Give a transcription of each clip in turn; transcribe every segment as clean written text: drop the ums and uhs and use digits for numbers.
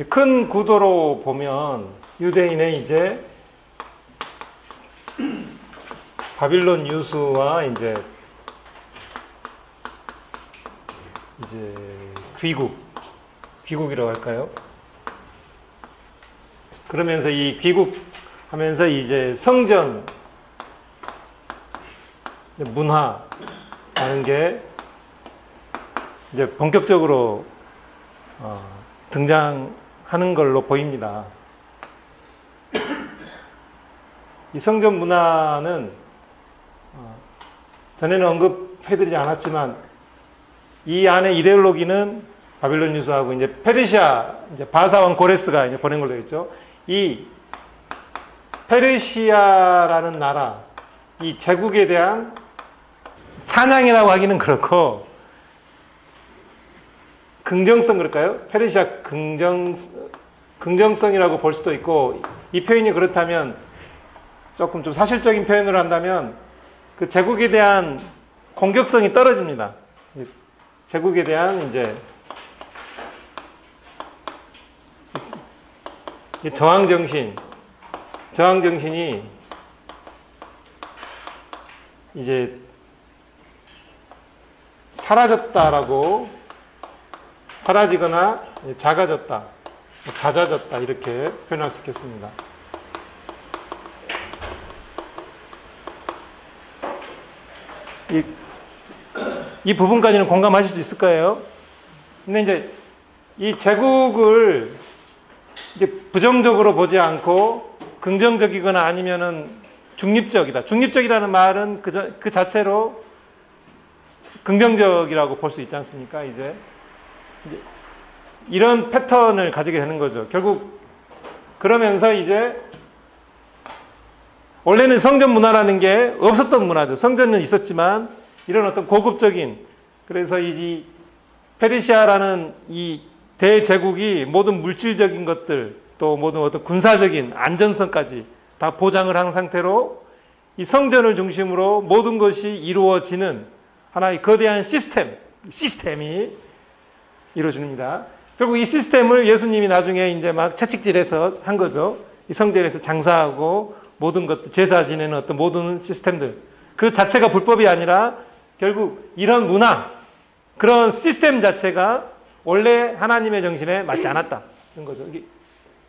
큰 구도로 보면 유대인의 이제 바빌론 유수와 이제 귀국이라고 할까요? 그러면서 이 귀국하면서 이제 성전 문화라는 게 이제 본격적으로 등장하는 걸로 보입니다. 이 성전 문화는 전에는 언급해드리지 않았지만 이 안에 이데올로기는 바빌론 유수하고 이제 페르시아 이제 바사왕 고레스가 이제 보낸 걸로 했죠. 이 페르시아라는 나라 이 제국에 대한 찬양이라고 하기는 그렇고 긍정성 그럴까요? 페르시아 긍정성이라고 볼 수도 있고 이 표현이 그렇다면 조금 좀 사실적인 표현을 한다면 그 제국에 대한 공격성이 떨어집니다. 제국에 대한 이제 저항정신이 이제 사라지거나 작아졌다, 잦아졌다 이렇게 표현할 수 있겠습니다. 이 부분까지는 공감하실 수 있을 거예요. 근데 이제 이 제국을 이제 부정적으로 보지 않고 긍정적이거나 아니면은 중립적이다. 중립적이라는 말은 그 자체로 긍정적이라고 볼 수 있지 않습니까? 이제 이런 패턴을 가지게 되는 거죠. 결국 그러면서 이제 원래는 성전 문화라는 게 없었던 문화죠. 성전은 있었지만 이런 어떤 고급적인 그래서 이 페르시아라는 이 대제국이 모든 물질적인 것들 또 모든 어떤 군사적인 안전성까지 다 보장을 한 상태로 이 성전을 중심으로 모든 것이 이루어지는 하나의 거대한 시스템이 이루어집니다. 결국 이 시스템을 예수님이 나중에 이제 막 채찍질해서 한 거죠. 이 성전에서 장사하고 모든 것들, 제사 지내는 어떤 모든 시스템들. 그 자체가 불법이 아니라 결국 이런 문화, 그런 시스템 자체가 원래 하나님의 정신에 맞지 않았다. 그런 거죠.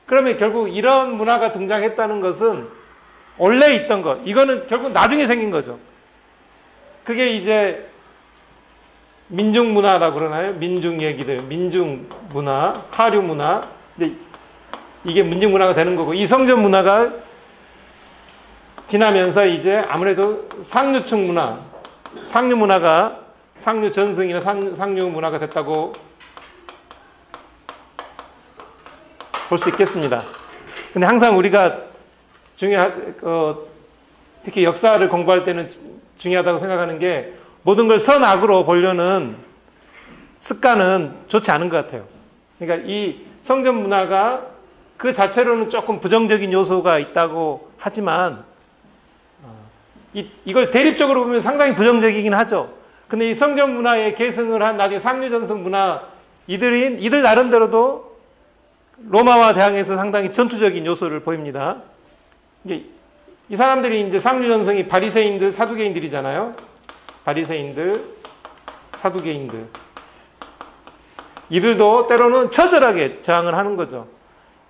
그러면 결국 이런 문화가 등장했다는 것은 원래 있던 것, 이거는 결국 나중에 생긴 거죠. 그게 이제 민중 문화라고 그러나요? 민중 얘기들, 민중 문화, 하류 문화. 근데 이게 민중 문화가 되는 거고, 이 성전 문화가 지나면서 이제 아무래도 상류층 문화, 상류 문화가 상류 전승이나 상류 문화가 됐다고 볼 수 있겠습니다. 근데 항상 우리가 특히 역사를 공부할 때는 중요하다고 생각하는 게 모든 걸 선악으로 보려는 습관은 좋지 않은 것 같아요. 그러니까 이 성전 문화가 그 자체로는 조금 부정적인 요소가 있다고 하지만 이걸 대립적으로 보면 상당히 부정적이긴 하죠. 근데 이 성전 문화에 계승을 한 나중에 상류전승 문화 이들 나름대로도 로마와 대항해서 상당히 전투적인 요소를 보입니다. 이 사람들이 이제 상류전승이 바리새인들, 사두개인들이잖아요. 바리새인들, 사두개인들. 이들도 때로는 처절하게 저항을 하는 거죠.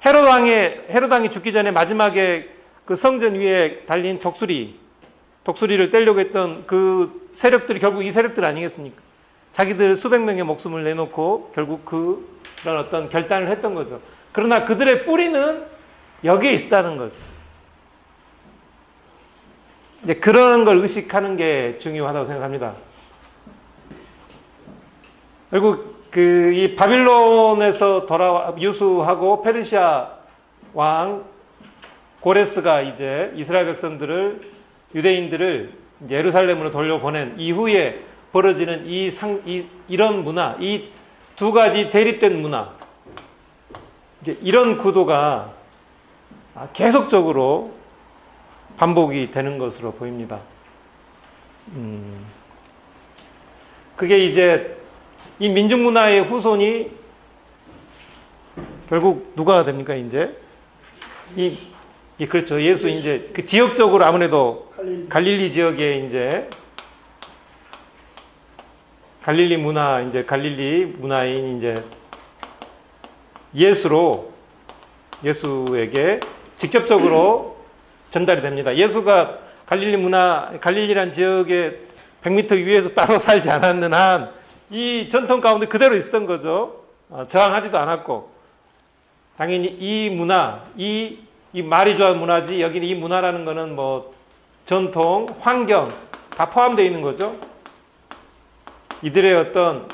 헤롯 왕이 죽기 전에 마지막에 그 성전 위에 달린 독수리를 떼려고 했던 그 세력들이 결국 이 세력들 아니겠습니까? 자기들 수백 명의 목숨을 내놓고 결국 그런 어떤 결단을 했던 거죠. 그러나 그들의 뿌리는 여기에 있다는 거죠. 이제 그런 걸 의식하는 게 중요하다고 생각합니다. 그리고 이 바빌론에서 유수하고 페르시아 왕 고레스가 이제 이스라엘 백성들을 유대인들을 예루살렘으로 돌려보낸 이후에 벌어지는 이런 문화, 이 두 가지 대립된 문화, 이제 이런 구도가 계속적으로 반복이 되는 것으로 보입니다. 그게 이제 이 민중 문화의 후손이 결국 누가 됩니까, 이제? 그렇죠. 예수 이제 그 지역적으로 아무래도 갈릴리 지역에 이제 갈릴리 문화인 이제 예수에게 직접적으로 전달이 됩니다. 예수가 갈릴리란 지역의 100m 위에서 따로 살지 않았는 한 이 전통 가운데 그대로 있었던 거죠. 저항하지도 않았고, 당연히 이 문화, 이 말이 좋아하는 문화지, 여기는 이 문화라는 거는 뭐 전통, 환경 다 포함되어 있는 거죠. 이들의 어떤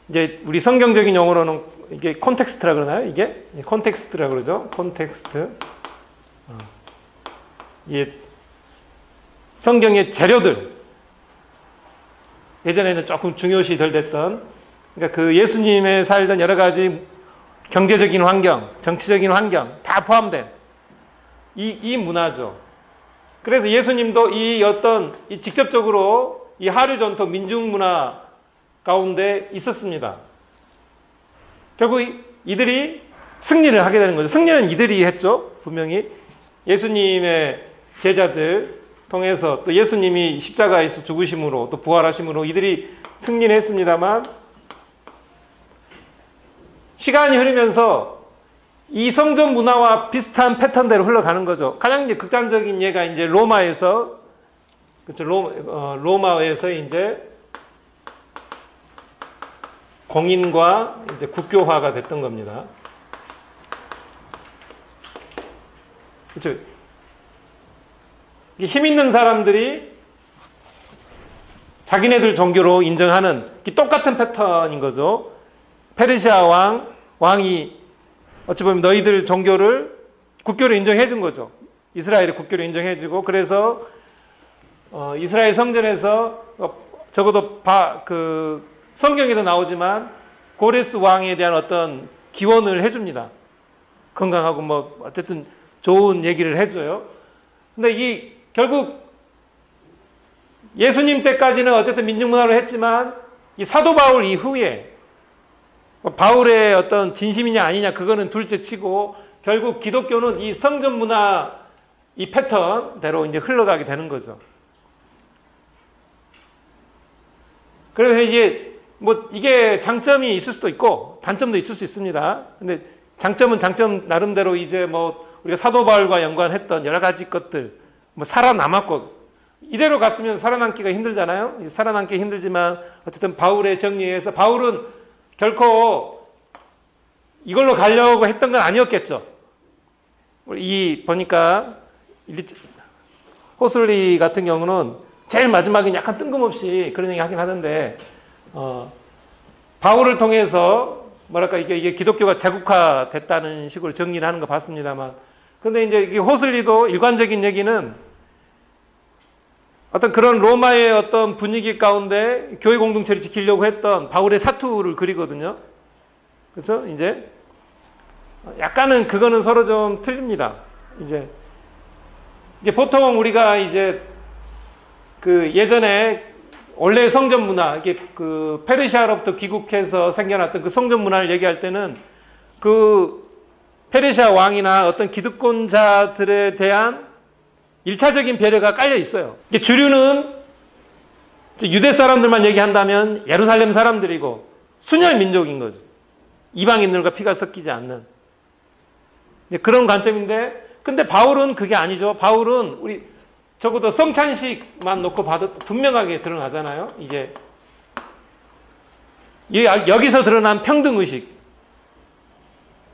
이제 우리 성경적인 용어로는 이게 콘텍스트라 그러나요? 이게 콘텍스트라 그러죠. 콘텍스트. 이 성경의 재료들. 예전에는 조금 중요시 덜 됐던, 그러니까 그 예수님의 살던 여러 가지 경제적인 환경, 정치적인 환경 다 포함된 이 문화죠. 그래서 예수님도 이 직접적으로 이 하류 전통 민중 문화 가운데 있었습니다. 결국 이들이 승리를 하게 되는 거죠. 승리는 이들이 했죠. 분명히 예수님의 제자들 통해서 또 예수님이 십자가에서 죽으심으로 또 부활하심으로 이들이 승리를 했습니다만, 시간이 흐르면서 이 성전 문화와 비슷한 패턴대로 흘러가는 거죠. 가장 이제 극단적인 예가 이제 로마에서, 그렇죠. 로마에서 이제 공인과 이제 국교화가 됐던 겁니다. 그렇죠. 힘 있는 사람들이 자기네들 종교로 인정하는 똑같은 패턴인 거죠. 페르시아 왕이 어찌 보면 너희들 종교를 국교로 인정해 준 거죠. 이스라엘의 국교로 인정해 주고, 그래서 이스라엘 성전에서 적어도 성경에도 나오지만 고레스 왕에 대한 어떤 기원을 해줍니다. 건강하고 뭐 어쨌든 좋은 얘기를 해줘요. 근데 결국 예수님 때까지는 어쨌든 민중문화로 했지만 이 사도 바울 이후에 바울의 어떤 진심이냐 아니냐 그거는 둘째 치고, 결국 기독교는 이 성전 문화 이 패턴대로 이제 흘러가게 되는 거죠. 그래서 이제 뭐 이게 장점이 있을 수도 있고 단점도 있을 수 있습니다. 근데 장점은 장점 나름대로 이제 뭐 우리가 사도 바울과 연관했던 여러 가지 것들 뭐 살아남았고, 이대로 갔으면 살아남기가 힘들잖아요. 살아남기 힘들지만 어쨌든 바울의 정리에서 바울은 결코 이걸로 가려고 했던 건 아니었겠죠. 보니까 호슬리 같은 경우는 제일 마지막에 약간 뜬금없이 그런 얘기 하긴 하는데, 바울을 통해서 뭐랄까 이게 기독교가 제국화됐다는 식으로 정리를 하는 거 봤습니다만, 근데 이제 호슬리도 일관적인 얘기는 어떤 그런 로마의 어떤 분위기 가운데 교회 공동체를 지키려고 했던 바울의 사투를 그리거든요. 그래서 이제 약간은 그거는 서로 좀 틀립니다. 이제 보통 우리가 이제 그 예전에 원래 성전 문화, 이게 그 페르시아로부터 귀국해서 생겨났던 그 성전 문화를 얘기할 때는 그 페르시아 왕이나 어떤 기득권자들에 대한 1차적인 배려가 깔려 있어요. 주류는 유대 사람들만 얘기한다면 예루살렘 사람들이고 순혈 민족인 거죠. 이방인들과 피가 섞이지 않는 그런 관점인데, 근데 바울은 그게 아니죠. 바울은 우리 적어도 성찬식만 놓고 봐도 분명하게 드러나잖아요. 이제 여기서 드러난 평등의식.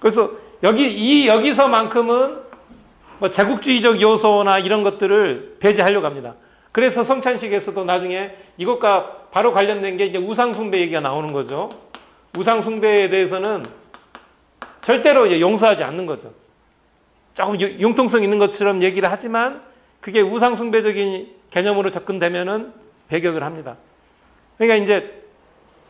그래서 여기서만큼은 뭐 제국주의적 요소나 이런 것들을 배제하려고 합니다. 그래서 성찬식에서도 나중에 이것과 바로 관련된 게 이제 우상숭배 얘기가 나오는 거죠. 우상숭배에 대해서는 절대로 이제 용서하지 않는 거죠. 조금 융통성 있는 것처럼 얘기를 하지만 그게 우상숭배적인 개념으로 접근되면은 배격을 합니다. 그러니까 이제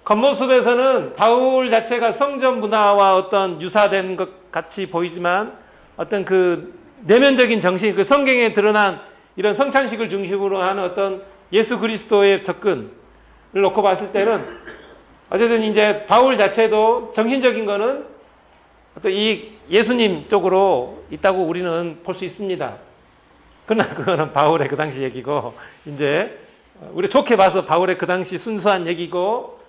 겉모습에서는 바울 자체가 성전 문화와 어떤 유사된 것 같이 보이지만 어떤 그 내면적인 정신, 그 성경에 드러난 이런 성찬식을 중심으로 하는 어떤 예수 그리스도의 접근을 놓고 봤을 때는 어쨌든 이제 바울 자체도 정신적인 거는 또 이 예수님 쪽으로 있다고 우리는 볼 수 있습니다. 그러나 그거는 바울의 그 당시 얘기고, 이제 우리 좋게 봐서 바울의 그 당시 순수한 얘기고,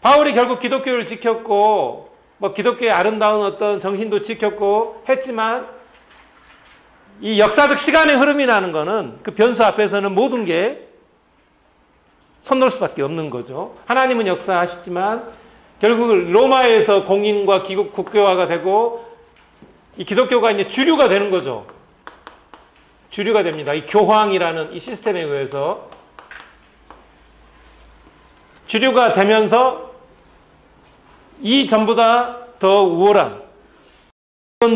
바울이 결국 기독교를 지켰고, 뭐 기독교의 아름다운 어떤 정신도 지켰고 했지만, 이 역사적 시간의 흐름이라는 거는 그 변수 앞에서는 모든 게 손 놓을 수밖에 없는 거죠. 하나님은 역사하시지만 결국 로마에서 공인과 기국 국교화가 되고 이 기독교가 이제 주류가 되는 거죠. 주류가 됩니다. 이 교황이라는 이 시스템에 의해서 주류가 되면서 이 전보다 더 우월한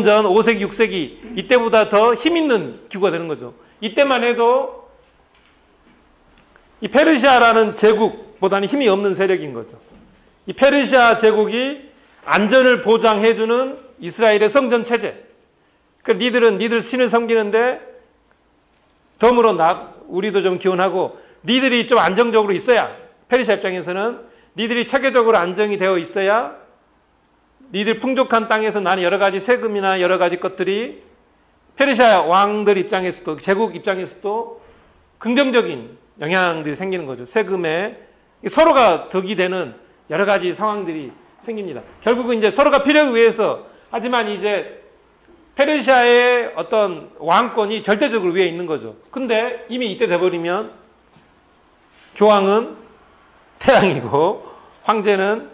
전 5세기, 6세기 이때보다 더 힘있는 기구가 되는 거죠. 이때만 해도 이 페르시아라는 제국보다는 힘이 없는 세력인 거죠. 이 페르시아 제국이 안전을 보장해주는 이스라엘의 성전 체제. 그러니까 니들 신을 섬기는데 덤으로 우리도 좀 기원하고 니들이 좀 안정적으로 있어야, 페르시아 입장에서는 니들이 체계적으로 안정이 되어 있어야 니들 풍족한 땅에서 나는 여러 가지 세금이나 여러 가지 것들이 페르시아 왕들 입장에서도, 제국 입장에서도 긍정적인 영향들이 생기는 거죠. 세금에 서로가 득이 되는 여러 가지 상황들이 생깁니다. 결국은 이제 서로가 필요에 의해서, 하지만 이제 페르시아의 어떤 왕권이 절대적으로 위에 있는 거죠. 근데 이미 이때 돼버리면 교황은 태양이고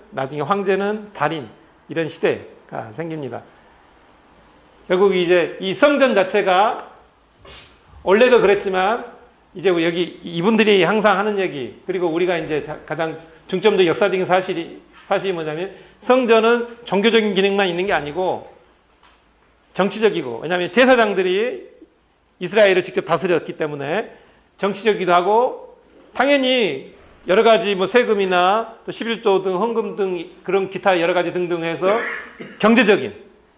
나중에 황제는 달인, 이런 시대가 생깁니다. 결국 이제 이 성전 자체가 원래도 그랬지만 이제 여기 이분들이 항상 하는 얘기, 그리고 우리가 이제 가장 중점적 역사적인 사실이 뭐냐면 성전은 종교적인 기능만 있는 게 아니고 정치적이고, 왜냐하면 제사장들이 이스라엘을 직접 다스렸기 때문에 정치적이기도 하고, 당연히 여러 가지 뭐 세금이나 또 11조 등 헌금 등 그런 기타 여러 가지 등등 해서 경제적인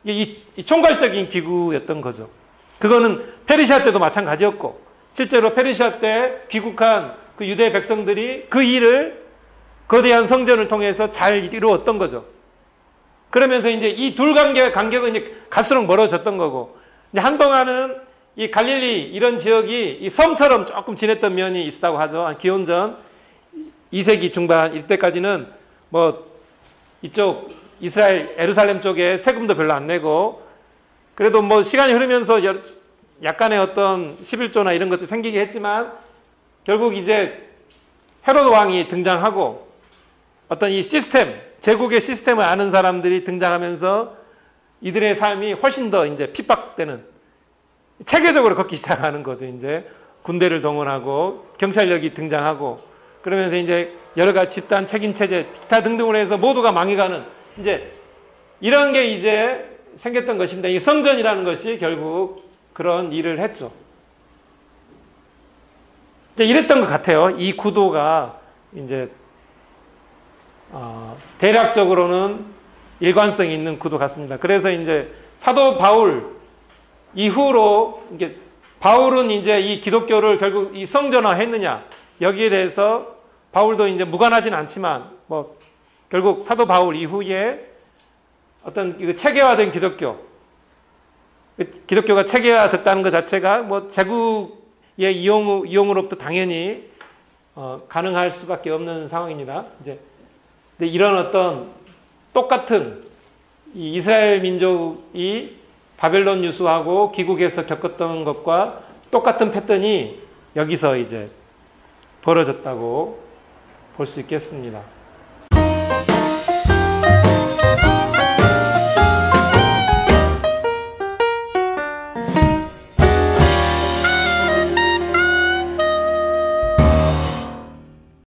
이 총괄적인 기구였던 거죠. 그거는 페르시아 때도 마찬가지였고, 실제로 페르시아 때 귀국한 그 유대 백성들이 그 일을 거대한 성전을 통해서 잘 이루었던 거죠. 그러면서 이제 이 둘 간격은 이제 갈수록 멀어졌던 거고, 이제 한동안은 이 갈릴리 이런 지역이 이 섬처럼 조금 지냈던 면이 있다고 하죠. 기원전 2세기 중반 이때까지는 뭐 이쪽 이스라엘 예루살렘 쪽에 세금도 별로 안 내고, 그래도 뭐 시간이 흐르면서 약간의 어떤 11조나 이런 것도 생기게 했지만, 결국 이제 헤로드 왕이 등장하고 어떤 이 시스템, 제국의 시스템을 아는 사람들이 등장하면서 이들의 삶이 훨씬 더 이제 핍박되는, 체계적으로 걷기 시작하는 거죠. 이제 군대를 동원하고 경찰력이 등장하고, 그러면서 이제 여러 가지 집단 책임 체제 기타 등등으로 해서 모두가 망해가는, 이제 이런 게 이제 생겼던 것입니다. 이 성전이라는 것이 결국 그런 일을 했죠. 이제 이랬던 것 같아요. 이 구도가 이제 대략적으로는 일관성이 있는 구도 같습니다. 그래서 이제 사도 바울 이후로 이게 바울은 이제 이 기독교를 결국 이 성전화했느냐, 여기에 대해서 바울도 이제 무관하진 않지만 뭐 결국 사도 바울 이후에 어떤 체계화된 기독교가 체계화됐다는 것 자체가 뭐 제국의 이용으로부터 당연히 가능할 수밖에 없는 상황입니다. 이제 근데 이런 어떤 똑같은 이 이스라엘 민족이 바벨론 유수하고 귀국에서 겪었던 것과 똑같은 패턴이 여기서 이제 벌어졌다고 볼 수 있겠습니다.